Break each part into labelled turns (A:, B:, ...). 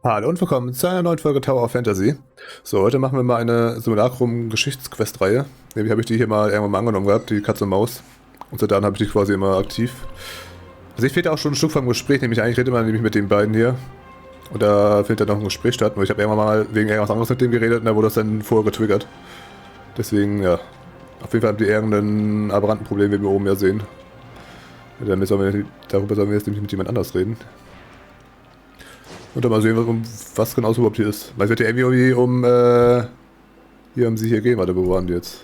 A: Hallo und willkommen zu einer neuen Folge Tower of Fantasy. So, heute machen wir mal eine Simulacrum-Geschichtsquest-Reihe. Nämlich habe ich die hier mal irgendwann mal angenommen gehabt, die Katz und Maus. Und seitdem habe ich die quasi immer aktiv. Also ich fehlte auch schon ein Stück vom Gespräch, nämlich eigentlich rede man nämlich mit den beiden hier. Und da findet dann noch ein Gespräch statt. Nur ich habe irgendwann mal wegen irgendwas anderes mit dem geredet und da wurde das dann vorher getriggert. Deswegen, ja. Auf jeden Fall haben die irgendein aberranten Problem, wie wir oben ja sehen. Darüber sollen wir jetzt nämlich mit jemand anders reden. Und dann mal sehen, was genau es überhaupt hier ist. Weil es wird ja irgendwie hier um sie hier gehen. Warte, wo waren die jetzt?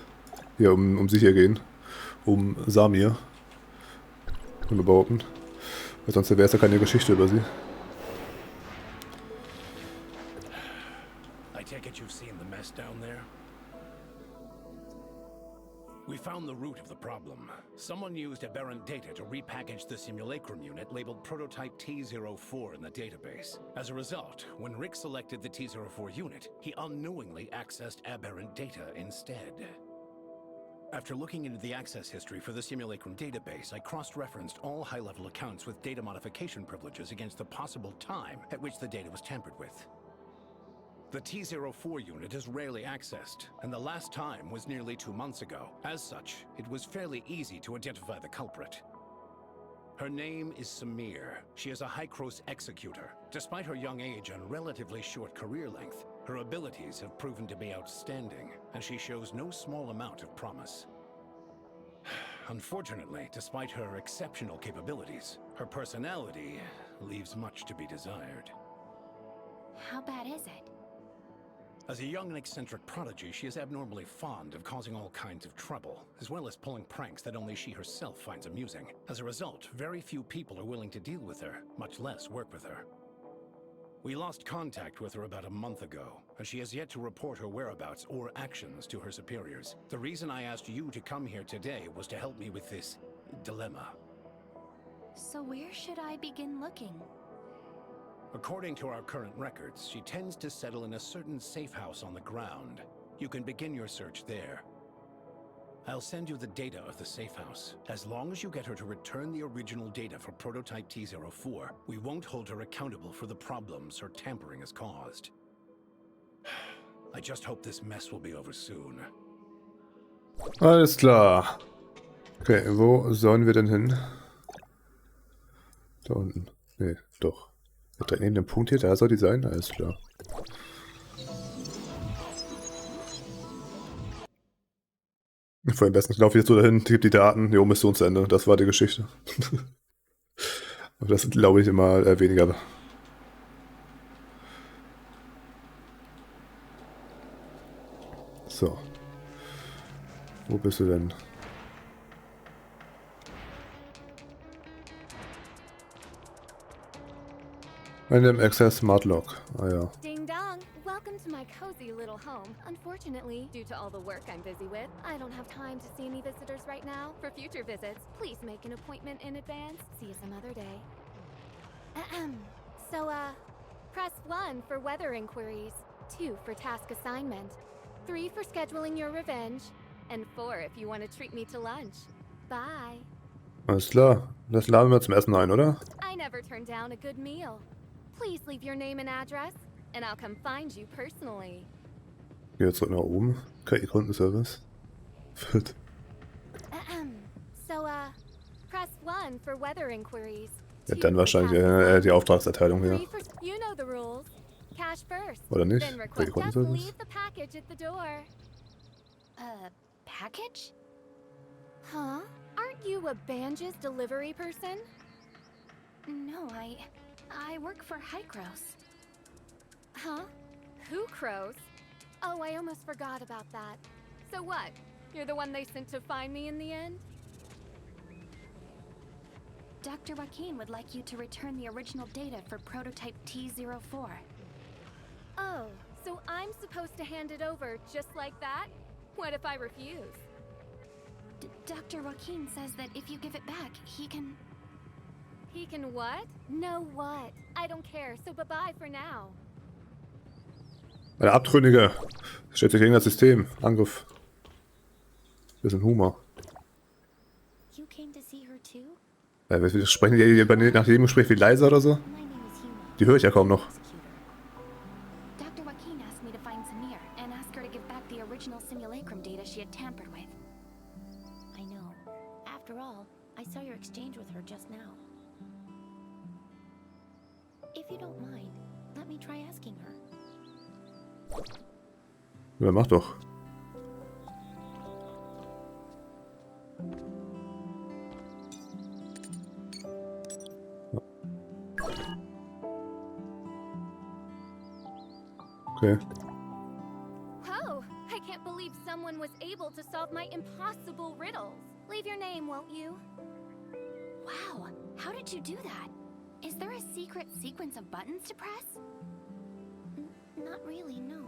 A: Hier um sie hier gehen. Um Samir. Können wir behaupten. Weil sonst wäre es ja keine Geschichte über sie.
B: I take it you've seen the mess down there? We found the root of the problem. Someone used aberrant data to repackage the simulacrum unit labeled prototype T04 in the database. As a result, when Rick selected the T04 unit, he unknowingly accessed aberrant data instead. After looking into the access history for the simulacrum database, I cross-referenced all high-level accounts with data modification privileges against the possible time at which the data was tampered with. The T04 unit is rarely accessed, and the last time was nearly 2 months ago. As such, it was fairly easy to identify the culprit. Her name is Samir. She is a High-Cross executor. Despite her young age and relatively short career length, her abilities have proven to be outstanding, and she shows no small amount of promise. Unfortunately, despite her exceptional capabilities, her personality leaves much to be desired.
C: How bad is it?
B: As a young and eccentric prodigy, she is abnormally fond of causing all kinds of trouble, as well as pulling pranks that only she herself finds amusing. As a result, very few people are willing to deal with her, much less work with her. We lost contact with her about a month ago, and she has yet to report her whereabouts or actions to her superiors. The reason I asked you to come here today was to help me with this dilemma.
C: So where should I begin looking?
B: According to our current records, she tends to settle in a certain safe house on the ground. You can begin your search there. I'll send you the data of the safe house. As long as you get her to return the original data for prototype T04, we won't hold her accountable for the problems her tampering has caused. I just hope this mess will be over soon.
A: Alles klar. Okay, wo sollen wir denn hin? Da unten. Nee, doch. Direkt neben dem Punkt hier, da soll die sein? Alles klar. Vor dem besten laufe ich jetzt so dahin, tippe die Daten, hier oben ist so zu Ende. Das war die Geschichte. Aber das glaube ich immer weniger. So. Wo bist du denn? In dem Access Smart Lock. Ah ja.
D: Ding dong! Welcome to my cozy little home. Unfortunately, due to all the work I'm busy with, I don't have time to see any visitors right now. For future visits, please make an appointment in advance. See you some other day. So, press 1 for weather inquiries, 2 for task assignment, 3 for scheduling your revenge, and 4 if you want to treat me to lunch. Bye.
A: Alles klar. Das laden wir zum Essen ein, oder?
D: I never turn down a good meal. Please leave your name and address, and I'll come find you personally.
A: Geh jetzt zurück nach oben. KI-Kundenservice. Fit.
D: So, press 1 for weather inquiries.
A: Ja, dann wahrscheinlich die Auftragserteilung hier.
D: You know the rules. Cash first.
A: Oder nicht?
D: Then request us to
A: KI-Kundenservice?
D: leave the package at the door.
C: Package?
D: Huh? Aren't you a Banja's delivery person?
C: No, I work for High-Cross.
D: Huh? Who crows? Oh, I almost forgot about that. So what? You're the one they sent to find me in the end?
C: Dr. Joaquin would like you to return the original data for prototype T04.
D: Oh, so I'm supposed to hand it over just like that? What if I refuse?
C: Dr. Joaquin says that if you give it back, he can...
D: He can what? No what? I don't care, so bye-bye for now.
A: Eine Abtrünnige. Stellt sich gegen das System. Angriff. Wir sind Humor.
C: You came to see her too?
A: Wir sprechen die nach jedem Gespräch viel leiser oder so?
C: My name is Huma.
A: Die höre ich ja kaum noch.
E: saw your exchange with her just now. If you don't mind, let me try asking her.
A: Ja, mach doch. Okay.
D: Oh, I can't believe someone was able to solve my impossible riddles. Leave your name, won't you?
C: Wow, how did you do that? Is there a secret sequence of buttons to press?
E: Not really, no.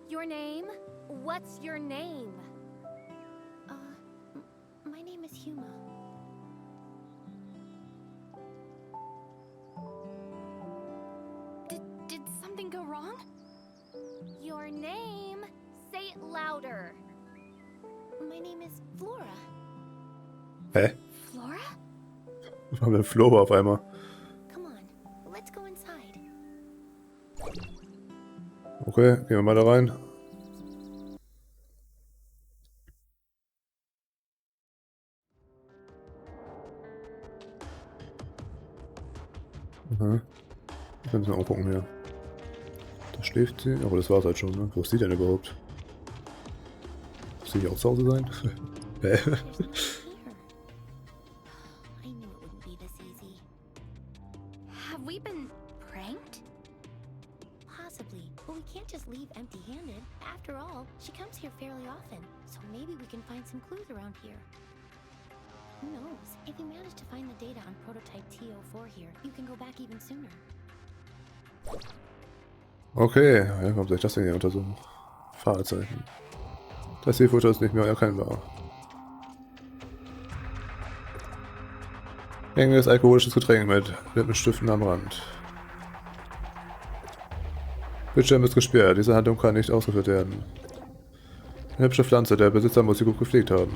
D: Your name? What's your name?
E: My name is Huma.
C: Did something go wrong?
D: Your name? Say it louder.
E: My name is Flora.
A: Hä?
C: Flora?
A: Was war mit Flora auf einmal?
E: Come on, let's go inside.
A: Okay, gehen wir mal da rein. Mhm. Wir müssen auch gucken hier. Da schläft sie, aber das war's halt schon, ne? Wo ist sie denn überhaupt? Muss sie hier auch zu Hause sein? Hä?
E: There's no one here. I knew it wouldn't be this easy.
C: Have we been pranked?
E: Possibly, but we can't just leave empty-handed. After all, she comes here fairly often, so maybe we can find some clues around here. Who knows? If you manage to find the data on prototype T04 here, you can go back even sooner.
A: Okay, ja, warum soll ich das denn hier untersuchen? Fahrzeichen. Das Seefoto ist nicht mehr erkennbar. Hängendes alkoholisches Getränk mit Stiften am Rand. Bildschirm ist gesperrt. Diese Handlung kann nicht ausgeführt werden. Eine hübsche Pflanze. Der Besitzer muss sie gut gepflegt haben.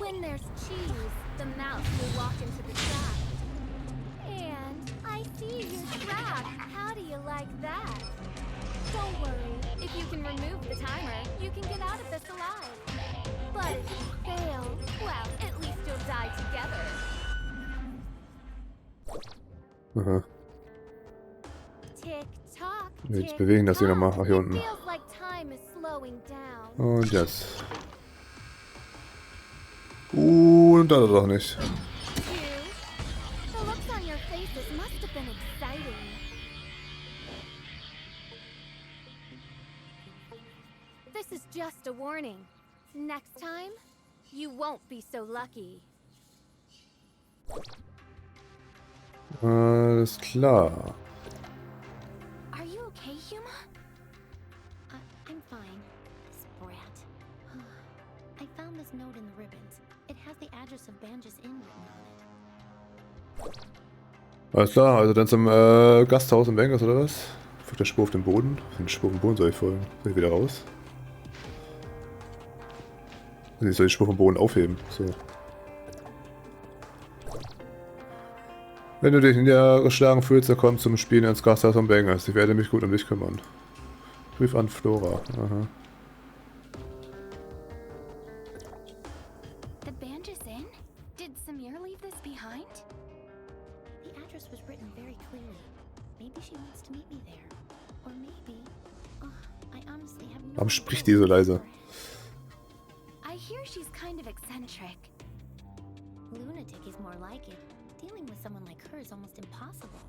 D: When there's cheese, the mouse will walk into the trap. And I see your trap. How do you like that? Don't worry. If you can remove the timer, you can get out of this alive. But if you fail, well, at least you'll die together.
A: Aha.
D: Tick tock.
A: Jetzt
D: tick
A: bewegen das hier
D: tock.
A: nochmal nach hier
D: It
A: unten.
D: feels like time is slowing down.
A: Und jetzt. Und da doch nicht.
D: You? The looks on your faces must have been exciting. This is just a warning. Next time, you won't be so lucky.
A: Alles klar.
C: Are you okay, Huma?
E: I'm fine. Sprat. I found this note in the ribbons. It has the address of Banjas Inn written on it.
A: Alles klar, also dann zum Gasthaus in Bengals oder was? Folgt der Spur auf dem Boden? Den Spur auf dem Boden soll ich folgen. Soll ich wieder raus? Also ich soll die Spur vom Boden aufheben. So. Wenn du dich niedergeschlagen fühlst, dann komm zum Spielen ins Gasthaus von Bengals. Ich werde mich gut um dich kümmern. Brief an Flora. Aha.
C: The Banjas Inn? Did Samir leave this behind?
E: The address was written very clearly. Maybe she wants to meet me there. Or maybe... Oh, I honestly have no
A: Warum
E: idea
A: spricht die so leise?
C: I hear she's kind of eccentric.
E: Lunatic is more like it. Dealing with someone like her is almost impossible.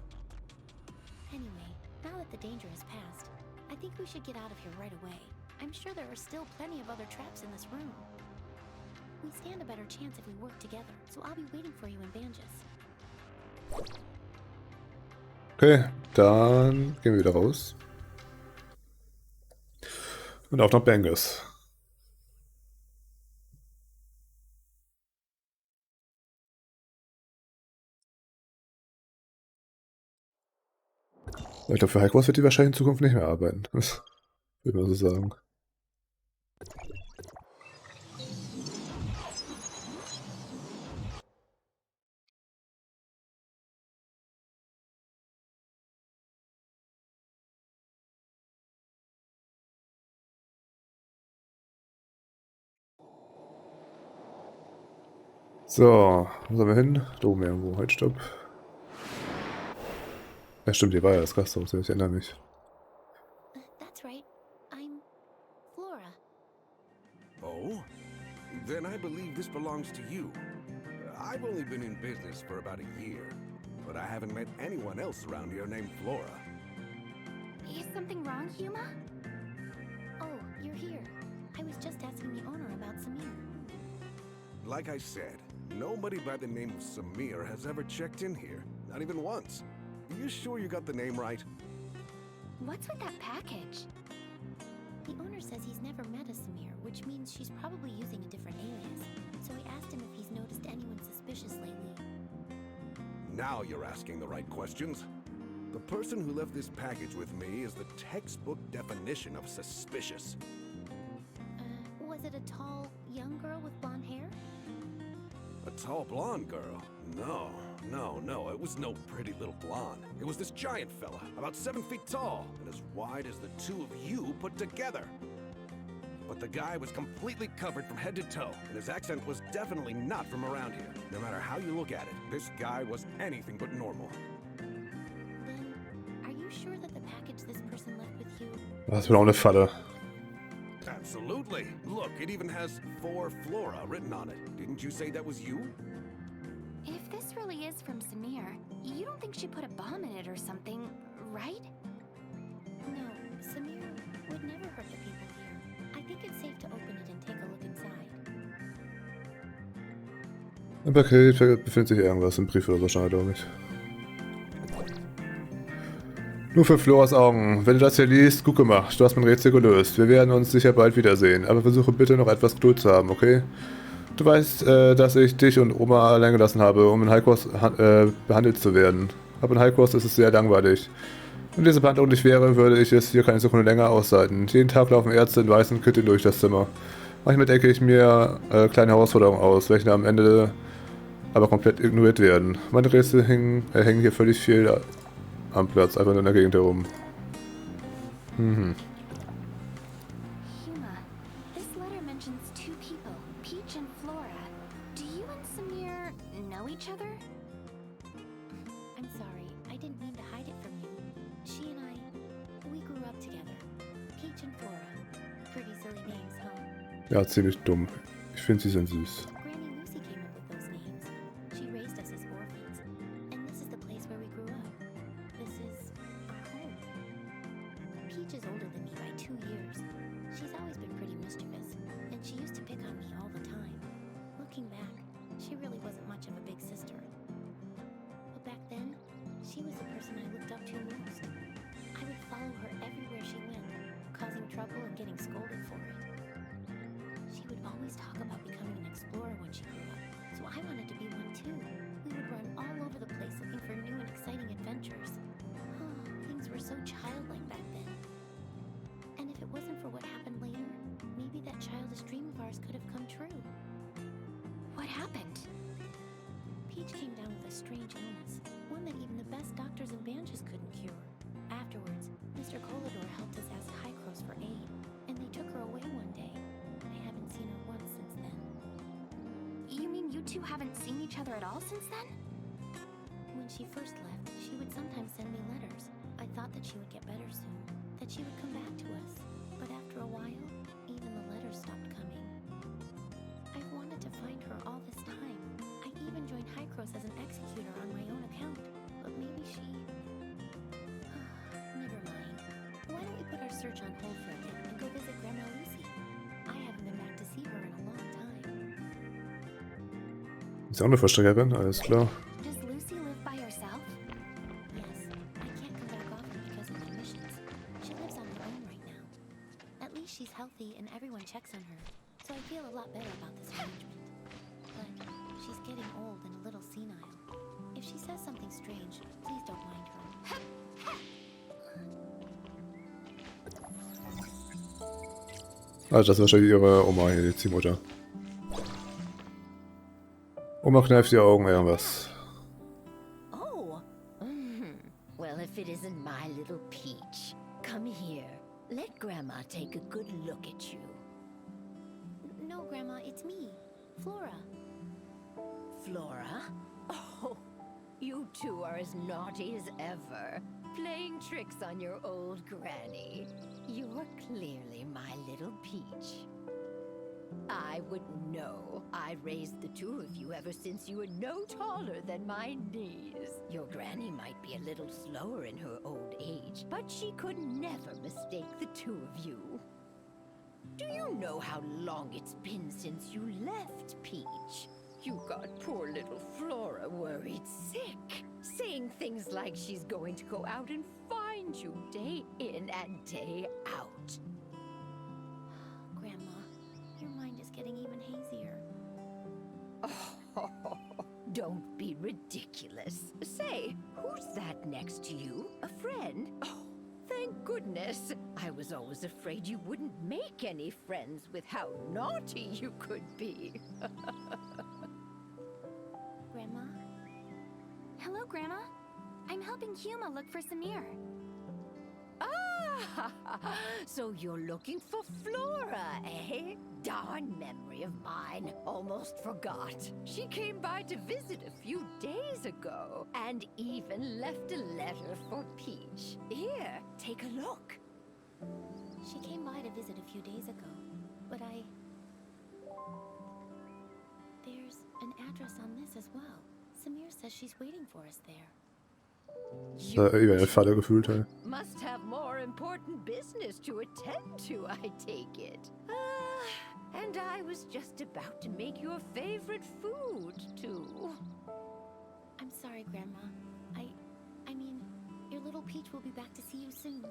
E: Anyway, now that the danger has passed, I think we should get out of here right away. I'm sure there are still plenty of other traps in this room. We stand a better chance if we work together, so I'll be waiting for you in Banjas.
A: Okay, dann gehen wir wieder raus. Und auf nach Bengals. Ich glaube, für Heikos wird die wahrscheinlich in Zukunft nicht mehr arbeiten. Das würde man so sagen. So, wo sollen wir hin? Da oben irgendwo. Halt, stopp. Ja, stimmt, hier war ja das Gasthaus. Ich erinnere mich.
E: That's right. I'm Flora.
F: Oh? Then I believe this belongs to you. I've only been in business for about a year, but I haven't met anyone else around here named Flora.
C: Is something wrong, Huma?
E: Oh, you're here. I was just asking the owner about Samir.
F: Like I said, nobody by the name of Samir has ever checked in here. Not even once. Are you sure you got the name right?
C: What's with that package?
E: The owner says he's never met a Samir, which means she's probably using a different alias. So I asked him if he's noticed anyone suspicious lately.
F: Now you're asking the right questions. The person who left this package with me is the textbook definition of suspicious.
E: Was it a tall, young girl with blonde hair?
F: A tall blonde girl? No. It was no pretty little blonde. It was this giant fella, about 7 feet tall, and as wide as the two of you put together. But the guy was completely covered from head to toe, and his accent was definitely not from around here. No matter how you look at it, this guy was anything but normal.
E: Then, are you sure that the package this person left with you...
A: Das wird auch eine Falle.
F: Absolutely. Look, it even has "For Flora" written on it. Didn't you say that was you?
C: If this really is from Samir, you don't think she put a bomb in it or something, right?
E: No, Samir would never hurt the people here. I think it's safe to open it and take a look inside.
A: Im Paket befindet sich irgendwas, im Brief oder so, schade, glaube ich. Nur für Floras Augen. Wenn du das hier liest, gut gemacht. Du hast mein Rätsel gelöst. Wir werden uns sicher bald wiedersehen. Aber versuche bitte noch etwas Geduld zu haben, okay? Du weißt, dass ich dich und Oma allein gelassen habe, um in Heilkurs behandelt zu werden. Aber in Heilkurs ist es sehr langweilig. Wenn diese Behandlung nicht wäre, würde ich es hier keine Sekunde länger aushalten. Jeden Tag laufen Ärzte in weißen Kitteln durch das Zimmer. Manchmal denke ich mir kleine Herausforderungen aus, welche am Ende aber komplett ignoriert werden. Meine Rätsel hängen hier völlig viel am Platz, einfach in der Gegend herum.
C: Huma, this letter mentions two people, Peach and Flora. Do you and Samir know each other?
E: I'm sorry, I didn't mean to hide it from you. She and I, we grew up together. Peach and Flora. Pretty silly names, huh?
A: Ja, ziemlich dumm. Ich finde, sie sind süß.
E: Granny Lucy came up with those names. She raised us as orphans. And this is the place where we grew up. This is our home. Peach is older than me by 2 years. She's always been pretty mischievous, and she used to pick on me all the time. Looking back, she really wasn't much of a big sister. But back then, she was the person I looked up to most. I would follow her everywhere she went, causing trouble and getting scolded for it. She would always talk about becoming an explorer when she grew up, so I wanted to be one too. We would run all over the place looking for new and exciting adventures. Things were so childlike back then. And if it wasn't for what happened later, maybe that childish dream of ours could have come true.
C: What happened?
E: Peach came down with a strange illness, one that even the best doctors and bandages couldn't cure. Afterwards, Mr. Colador helped us ask Hycros for aid, and they took her away one day. I haven't seen her once since then.
C: You mean you two haven't seen each other at all since then?
E: When she first left, she would sometimes send me letters. I thought that she would get better soon, that she would come back to us. But after a while, even the letters stopped coming. I've wanted to find her all this time. I even joined Hycros as an executor on my own account. But maybe she... Never mind. Why don't we put our search on hold for a bit and go visit Grandma Lucy? I haven't been back to see her in a long time.
A: Ist ja auch eine Versteckerin, alles klar.
C: Does Lucy live by herself?
E: Yes, I can't come back often because of my missions. She lives on her own right now. At least she's healthy and everyone checks on her, so I feel a lot better about this arrangement. But she's getting old and a little senile. If she says something strange, please don't mind her.
A: Also das ist wahrscheinlich ihre Oma hier, die Ziehmutter. Oma kneift die Augen, irgendwas.
G: Oh, well, if it isn't my little Peach. Come here. Let Grandma take a good look at you.
E: No, Grandma, it's me, Flora.
G: Flora? Oh, you two are as naughty as ever, playing tricks on your old granny. You're clearly my little peach. I wouldn't know. I raised the two of you ever since you were no taller than my knees. Your granny might be a little slower in her old age, but she could never mistake the two of you. Do you know how long it's been since you left, Peach? You got poor little Flora worried sick, saying things like she's going to go out and find you day in and day out.
E: Grandma, your mind is getting even hazier.
G: Oh, don't be ridiculous. Say, who's that next to you? A friend? Oh, thank goodness. I was always afraid you wouldn't make any friends with how naughty you could be.
E: Grandma?
C: Hello, Grandma. I'm helping Huma look for Samir.
G: Ah, so you're looking for Flora, eh? Darn memory of mine. Almost forgot. She came by to visit a few days ago and even left a letter for Peach. Here, take a look.
E: She came by to visit a few days ago, but There's an address on this as well. Samir says she's waiting for us there.
A: Irgendein Vater gefühlt, hey.
G: Must have more important business to attend to, I take it. And I was just about to make your favorite food, too.
E: I'm sorry, Grandma. I mean, your little Peach will be back to see you soon.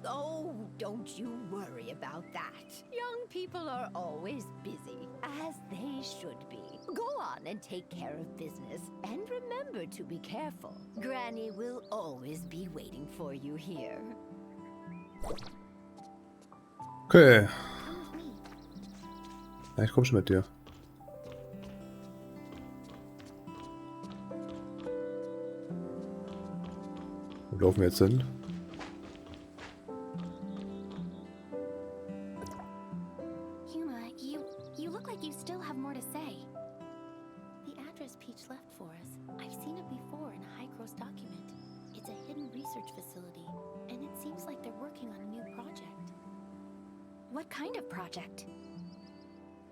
G: Oh, don't you worry about that. Young people are always busy, as they should be. Go on and take care of business, and remember to be careful. Granny will always be waiting for you here.
A: Okay.
E: Come with me.
A: Ja, ich komm schon mit dir. Wo laufen wir jetzt hin?
C: Huma, you look like you still have more to say.
E: The address Peach left for us. I've seen it before in a high-gross document. It's a hidden research facility, and it seems like they're working on a new project.
C: What kind of project?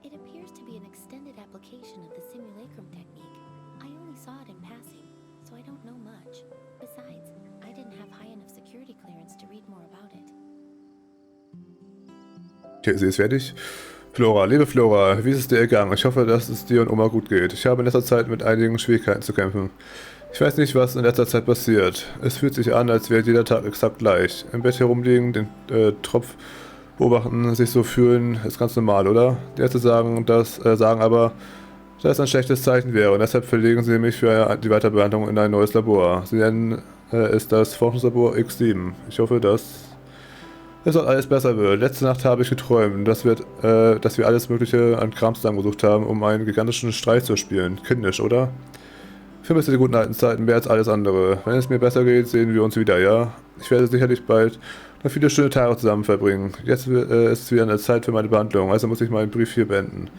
E: It appears to be an extended application of the simulacrum technique. I only saw it in passing, so I don't know much. Besides, I didn't have high enough security clearance to read more about it.
A: Okay, sie ist fertig. Flora, liebe Flora, wie ist es dir ergangen? Ich hoffe, dass es dir und Oma gut geht. Ich habe in letzter Zeit mit einigen Schwierigkeiten zu kämpfen. Ich weiß nicht, was in letzter Zeit passiert. Es fühlt sich an, als wäre jeder Tag exakt gleich. Im Bett herumliegen, den Tropf beobachten, sich so fühlen, ist ganz normal, oder? Die Ärzte sagen aber, dass es ein schlechtes Zeichen wäre und deshalb verlegen sie mich für die Weiterbehandlung in ein neues Labor. Sie nennen es das Forschungslabor X7. Ich hoffe, dass es dort alles besser wird. Letzte Nacht habe ich geträumt, dass wir alles Mögliche an Kram zusammengesucht haben, um einen gigantischen Streich zu spielen. Kindisch, oder? Ich vermisse die guten alten Zeiten mehr als alles andere. Wenn es mir besser geht, sehen wir uns wieder, ja? Ich werde sicherlich bald noch viele schöne Tage zusammen verbringen. Jetzt ist es wieder eine Zeit für meine Behandlung, also muss ich meinen Brief hier beenden.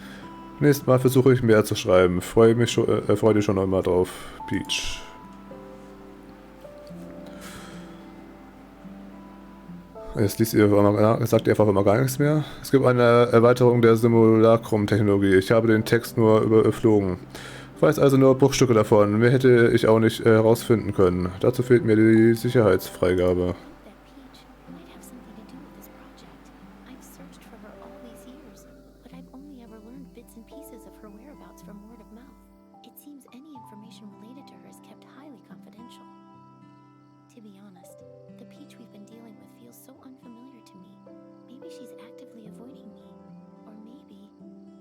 A: Nächstes Mal versuche ich mehr zu schreiben. Freue dich schon noch mal drauf. Peach. Jetzt sagt ihr einfach immer gar nichts mehr. Es gibt eine Erweiterung der Simulacrum-Technologie. Ich habe den Text nur überflogen. Ich weiß also nur Bruchstücke davon. Mehr hätte ich auch nicht herausfinden können. Dazu fehlt mir die Sicherheitsfreigabe.
E: That Peach might have something to do with this project. I've searched for her all these years, but I've only ever learned bits and pieces of her whereabouts from word of mouth. It seems any information related to her is kept highly confidential. To be honest, the Peach we've been dealing with feels so unfamiliar to me. Maybe she's actively avoiding me. Or maybe,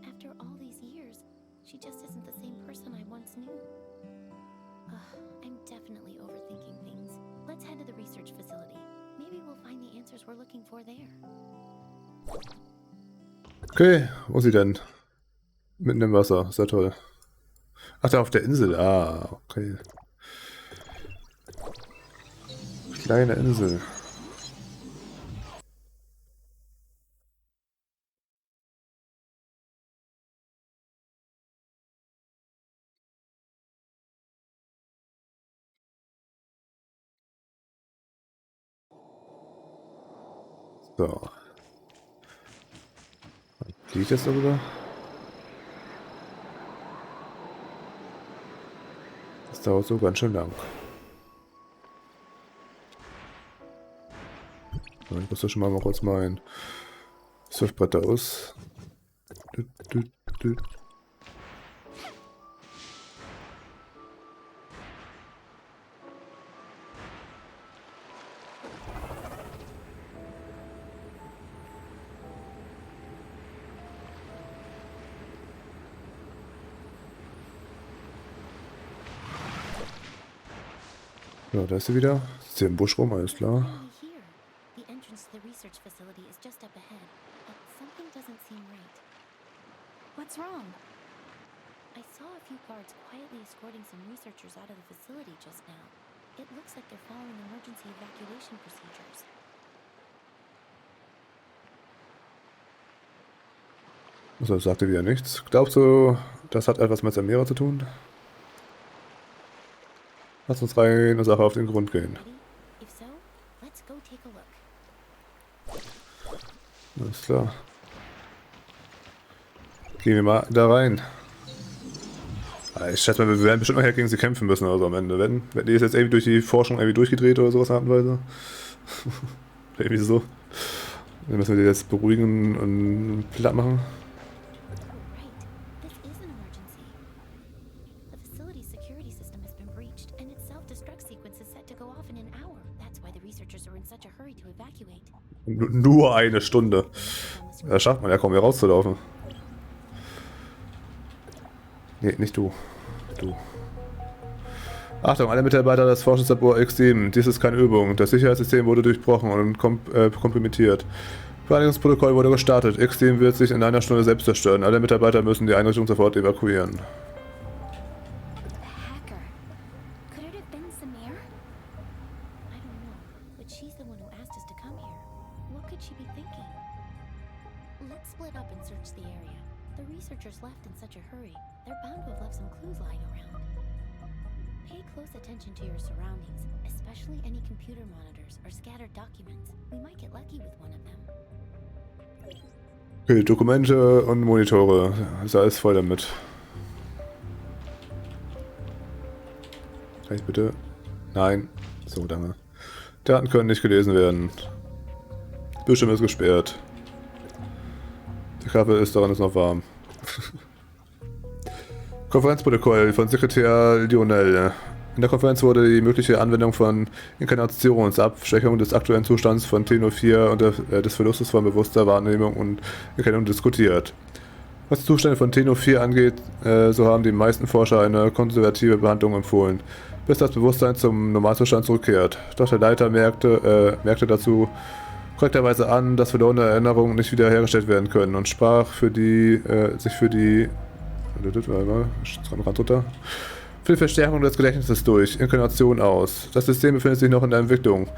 E: after all these years, she just isn't the same person I once knew. I'm definitely overthinking things. Let's head to the research facility. Maybe we'll find the answers we're looking for there.
A: Okay, wo ist sie denn? Mitten im Wasser, ist ja toll. Ach, da auf der Insel. Ah, okay. Kleine Insel. So. Gehe ich jetzt darüber? Das dauert so ganz schön lang. Ich rüste schon mal kurz mein Surfbrett aus. Ja, da ist sie wieder. Ist hier im Busch rum, alles klar.
E: Finally here. The entrance to the research facility is just up ahead, but something doesn't seem right. What's wrong? I saw a few guards quietly escorting some researchers out of the facility just now. It looks like they're following emergency evacuation procedures.
A: Also, sagte wieder nichts. Glaubst du, das hat etwas mit Samira zu tun? Lass uns rein und Sache auf den Grund gehen.
E: Ready? If so, let's go take a look.
A: Alles klar. Gehen wir mal da rein. Ich schätze mal, wir werden bestimmt nachher gegen sie kämpfen müssen oder so am Ende. Wenn die ist jetzt irgendwie durch die Forschung irgendwie durchgedreht oder sowas in Art und Weise. Irgendwie so. Dann müssen wir die jetzt beruhigen und platt machen.
E: Right. This is an emergency. The facility's security system has been breached, and its self-destruct sequence is set to go off in an hour. That's why the researchers are in such a hurry to evacuate.
A: Nur eine Stunde. Da schafft man ja kaum hier rauszulaufen. Nee, nicht du. Du. Achtung, alle Mitarbeiter des Forschungslabor X7. Dies ist keine Übung. Das Sicherheitssystem wurde durchbrochen und kompromittiert. Reinigungsprotokoll wurde gestartet. X7 wird sich in einer Stunde selbst zerstören. Alle Mitarbeiter müssen die Einrichtung sofort evakuieren.
C: The hacker. Could it have been Samir?
E: I don't know, but she's the one who asked us to come here. What could she be thinking? Let's split up and search the area. The researchers left in such a hurry. They're bound to have left some clues lying around. Pay close attention to your surroundings, especially any computer monitors or scattered documents. We might get lucky with one of them.
A: Okay, Dokumente und Monitore. Ist alles voll damit. Kann ich bitte? Nein. So, danke. Daten können nicht gelesen werden. Bildschirm ist gesperrt. Der Kaffee ist daran, ist noch warm. Konferenzprotokoll von Sekretär Lionel. In der Konferenz wurde die mögliche Anwendung von Inkarnationsabschwächung des aktuellen Zustands von T04 und des Verlustes von bewusster Wahrnehmung und Erkennung diskutiert. Was die Zustände von T04 angeht, so haben die meisten Forscher eine konservative Behandlung empfohlen, bis das Bewusstsein zum Normalzustand zurückkehrt. Doch der Leiter merkte dazu korrekterweise an, dass verlorene Erinnerungen nicht wiederhergestellt werden können und sprach für die Verstärkung des Gedächtnisses durch Inkarnation aus. Das System befindet sich noch in der Entwicklung,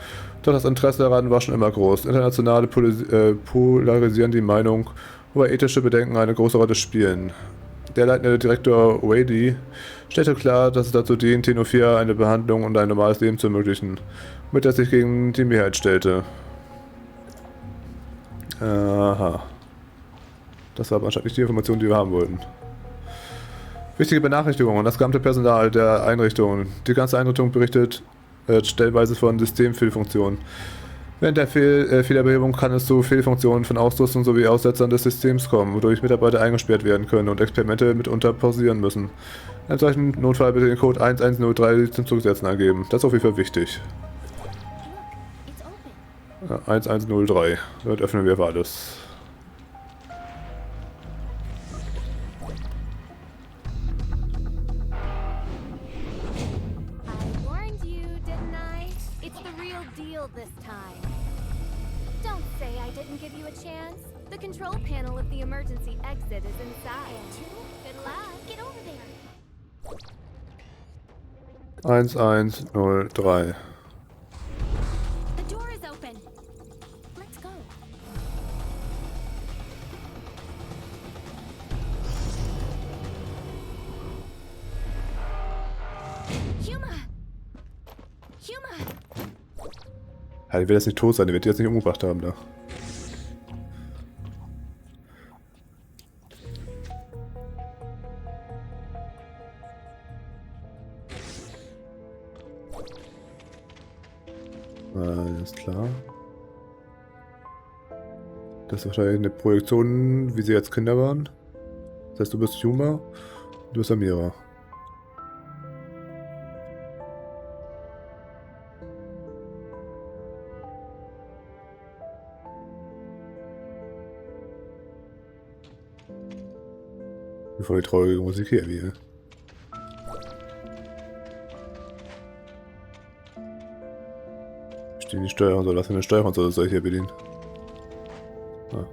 A: doch das Interesse daran war schon immer groß. Internationale polarisieren die Meinung, wobei ethische Bedenken eine große Rolle spielen. Der leitende Direktor Wady stellte klar, dass es dazu dient, T04 eine Behandlung und ein normales Leben zu ermöglichen, womit er sich gegen die Mehrheit stellte. Aha. Das war aber anscheinend nicht die Information, die wir haben wollten. Wichtige Benachrichtigungen. Das gesamte Personal der Einrichtung. Die ganze Einrichtung berichtet stellenweise von Systemfehlfunktionen. Während der Fehlerbehebung kann es zu Fehlfunktionen von Ausrüstung sowie Aussetzern des Systems kommen, wodurch Mitarbeiter eingesperrt werden können und Experimente mitunter pausieren müssen. In einem solchen Notfall bitte den Code 1103 zum Zurücksetzen angeben. Das ist auf jeden Fall wichtig. Ja, 1103. Dort öffnen wir alles.
D: This time. Don't say I didn't give you a chance. The control panel of the emergency exit is inside. Good luck. Get over there.
A: 1103.
C: The door is open.
E: Let's go.
C: Huma!
A: Ja, die wird jetzt nicht tot sein, die wird die jetzt nicht umgebracht haben da. Alles klar. Das ist wahrscheinlich eine Projektion, wie sie jetzt Kinder waren. Das heißt, du bist Yuma, du bist Amira. Voll die traurige Musik hier, wie. Stehen die Steuerung so, lass eine Steuerung so, soll ich hier bedienen. Ah.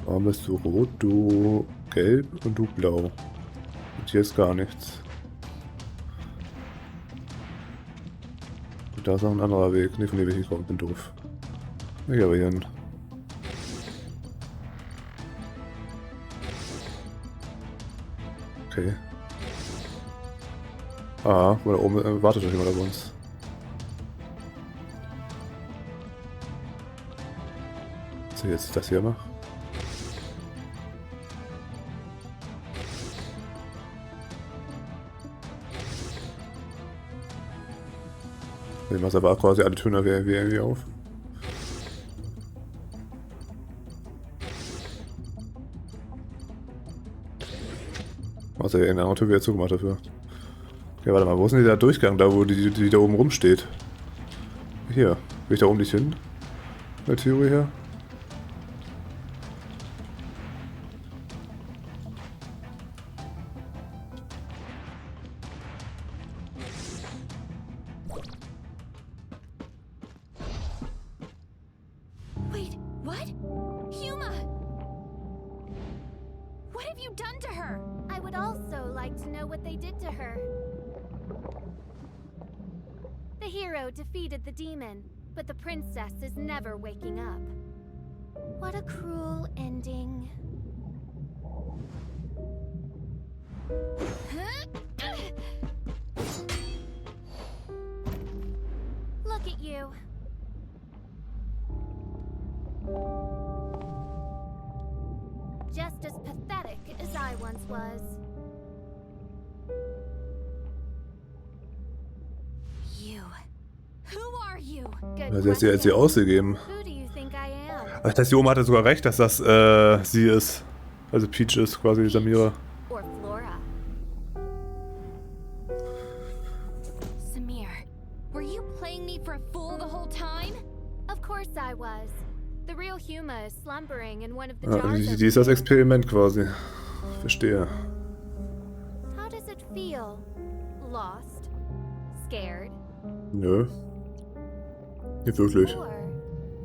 A: Warum bist du rot, du gelb und du blau? Und hier ist gar nichts. Und da ist noch ein anderer Weg. Ne, von dem ich gekommen bin, doof. Ich aber hier hin. Okay. Ah, da oben wartet doch jemand auf uns. So, jetzt das hier mache. Ich mache aber quasi alle Töne wie irgendwie auf. Außer irgendeine andere Tür wieder zugemacht dafür. Okay, warte mal, wo ist denn dieser Durchgang da, wo die da oben rumsteht? Hier. Will ich da oben nicht hin? In der Theorie her?
D: Wait, what? Huma! What have you done to her? I would also like to know what they did to her. The hero defeated the demon, but the princess is never waking up. What a cruel ending. Look at you. Just as pathetic as I once was. You. Who are you? Good
A: Sie hat sie als sie ausgegeben.
D: Who do you think I am?
A: Ach, das heißt, die Oma hatte sogar recht, dass das sie ist. Also Peach ist quasi Samira.
D: Or Flora? Samir, were you playing me for a fool the whole time? Of course I was. The real Huma is slumbering in one of the
A: Ja,
D: jars.
A: die ist das Experiment quasi. Verstehe.
D: How does it feel? Lost? Scared?
A: Nö. Nicht wirklich.
D: Or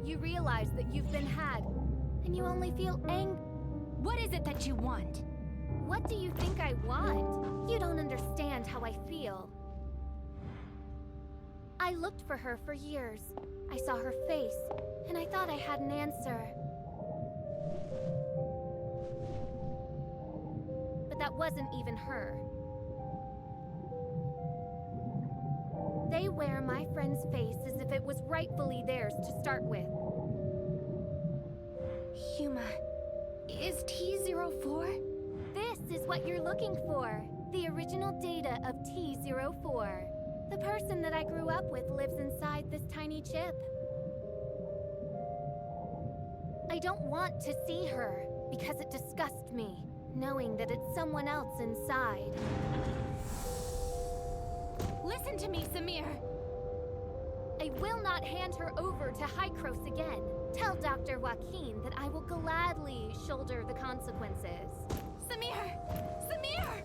D: you realize that you've been had and you only feel angry? What is it that you want? What do you think I want? You don't understand how I feel. I looked for her for years. I saw her face, and I thought I had an answer. But that wasn't even her. They wear my friend's face as if it was rightfully theirs to start with. Huma, is T04? This is what you're looking for. The original data of T04. The person that I grew up with lives inside this tiny chip. I don't want to see her because it disgusts me, knowing that it's someone else inside. Listen to me, Samir. I will not hand her over to Hykros again. Tell Dr. Joaquin that I will gladly shoulder the consequences. Samir! Samir!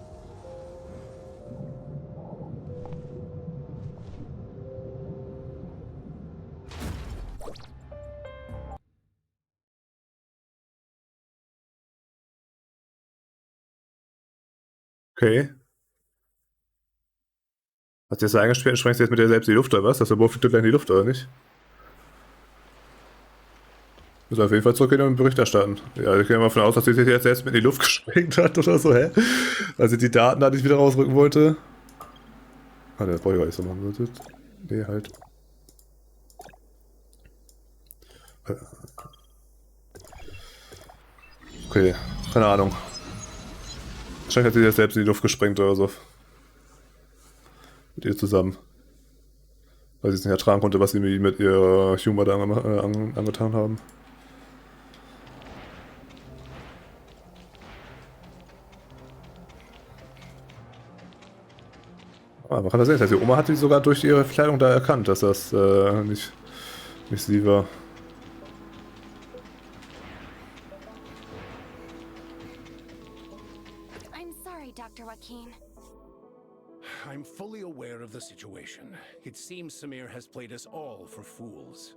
A: Okay. Hast du jetzt eingesperrt und sprengst du jetzt mit dir selbst in die Luft oder was? Das Symbol fliegt gleich in die Luft, oder nicht? Muss auf jeden Fall zurückgehen und Bericht erstatten. Ja, ich gehe mal davon aus, dass sie sich jetzt selbst mit in die Luft gesprengt hat oder so, hä? Also die Daten, die ich wieder rausrücken wollte. Ah, das brauche ich gar nicht so machen. Nee, halt. Okay, keine Ahnung. Wahrscheinlich hat sie das selbst in die Luft gesprengt oder so. Mit ihr zusammen. Weil sie es nicht ertragen konnte, was sie mit ihrer Humor da angetan haben. Ah, man kann das sehen. Das heißt, die Oma hat sie sogar durch ihre Kleidung da erkannt, dass das nicht sie war.
C: I'm sorry, Dr. Joaquin.
B: I'm fully aware of the situation. It seems Samir has played us all for fools.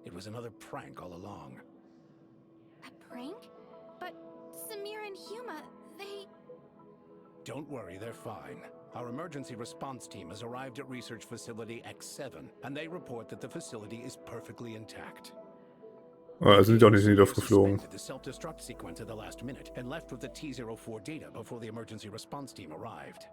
B: It was another prank all along.
C: A prank? But Samir and Huma, they...
B: Don't worry, they're fine. Our emergency response team has arrived at Research Facility X7, and they report that the facility is perfectly intact.
A: Ah, sind die auch nicht in die Luft geflogen.
B: The self-destruct sequence at the last minute and left with the T-04 data before the emergency response team arrived.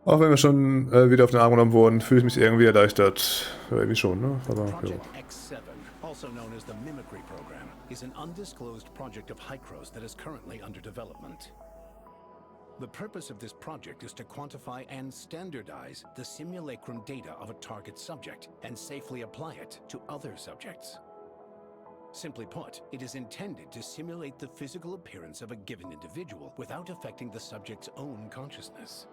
A: Auch wenn wir schon wieder auf den Arm genommen wurden, fühle ich mich irgendwie erleichtert. Ja, irgendwie schon, ne? Aber,
B: Project X7, also known as the Mimicry Program, is an undisclosed project of Hykros that is currently under development. The purpose of this project is to quantify and standardize the simulacrum data of a target subject and safely apply it to other subjects. Simply put, it is intended to simulate the physical appearance of a given individual without affecting the subject's own consciousness.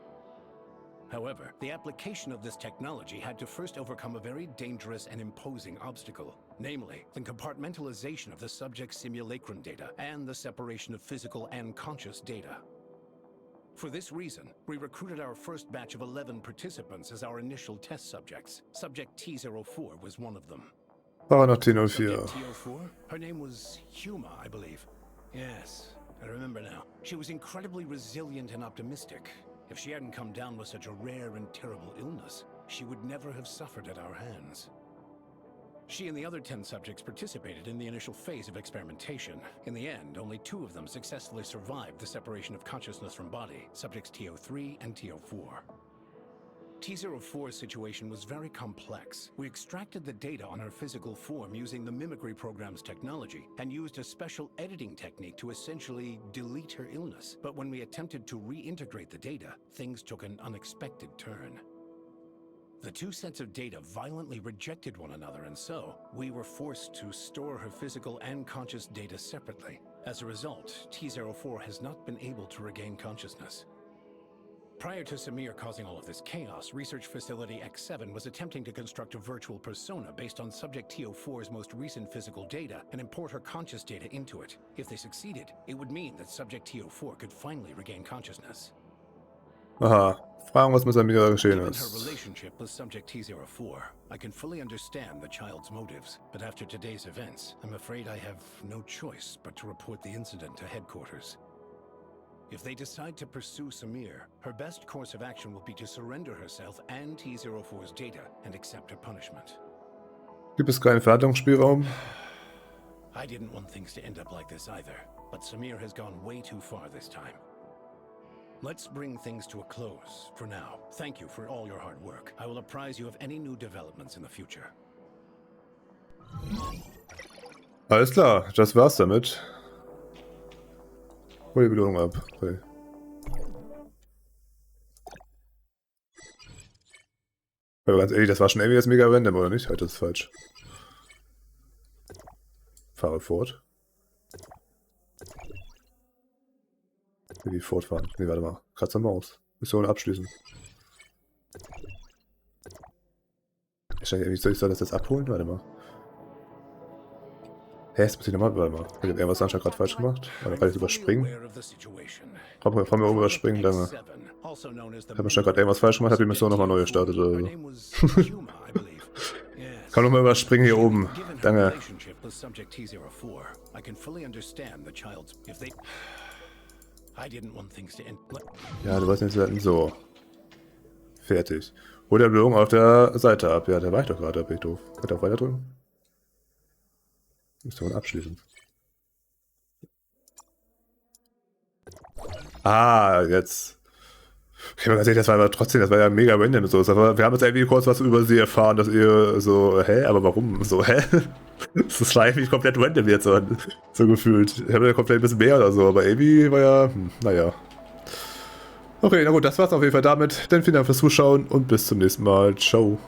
B: However, the application of this technology had to first overcome a very dangerous and imposing obstacle, namely, the compartmentalization of the subject's simulacrum data and the separation of physical and conscious data. For this reason, we recruited our first batch of 11 participants as our initial test subjects. Subject T-04 was one of them.
A: T-04.
B: Subject T-04? Her name was Huma, I believe. Yes, I remember now. She was incredibly resilient and optimistic. If she hadn't come down with such a rare and terrible illness, she would never have suffered at our hands. She and the other 10 subjects participated in the initial phase of experimentation. In the end, only 2 of them successfully survived the separation of consciousness from body, subjects T-03 and T-04. T-04's situation was very complex. We extracted the data on her physical form using the Mimicry program's technology and used a special editing technique to essentially delete her illness. But when we attempted to reintegrate the data, things took an unexpected turn. The 2 sets of data violently rejected one another, and so we were forced to store her physical and conscious data separately. As a result, T-04 has not been able to regain consciousness. Prior to Samir causing all of this chaos, Research Facility X7 was attempting to construct a virtual persona based on Subject T-04's most recent physical data and import her conscious data into it. If they succeeded, it would mean that Subject T-04 could finally regain consciousness.
A: Aha. Fragen, was mit Samira geschehen
B: Given her
A: ist.
B: relationship with Subject T-04, I can fully understand the child's motives. But after today's events, I'm afraid I have no choice but to report the incident to headquarters. If they decide to pursue Samir, her best course of action will be to surrender herself and T-04's data and accept her punishment.
A: Gibt es keinen Verhandlungsspielraum?
B: I didn't want things to end up like this either, but Samir has gone way too far this time. Let's bring things to a close for now. Thank you for all your hard work. I will apprise you of any new developments in the future.
A: Alles klar, das war's damit. Hol die Belohnung ab. Okay. Aber ganz ehrlich, das war schon irgendwie das mega random, oder nicht? Halt, das ist falsch. Fahre fort. Wie fortfahren? Ne, warte mal. Katz und Maus. Mission abschließen. Soll ich das jetzt abholen? Warte mal. Hä, jetzt muss ich nochmal. Warte mal. Ich hab irgendwas anscheinend gerade falsch gemacht. Warte, kann ich überspringen? Kann man irgendwo überspringen? Dann. Ich hab anscheinend gerade irgendwas falsch gemacht, hab die Mission nochmal neu gestartet oder so. Kann nochmal überspringen hier oben. Danke. Ja, du weißt nicht, so. Fertig. Hol der Belohnung auf der Seite ab. Ja, da war ich doch gerade, da bin ich doof. Kann ich auch weiter drücken? Müsste man abschließen. Ah, jetzt. Okay, man kann sehen, das war aber trotzdem, das war ja mega random so. Aber wir haben jetzt irgendwie kurz was über sie erfahren, dass ihr so, hä, aber warum? So, hä? Das war irgendwie komplett random jetzt so gefühlt. Ich habe ja komplett ein bisschen mehr oder so, aber irgendwie war ja, naja. Okay, na gut, das war's auf jeden Fall damit. Dann vielen Dank fürs Zuschauen und bis zum nächsten Mal. Ciao.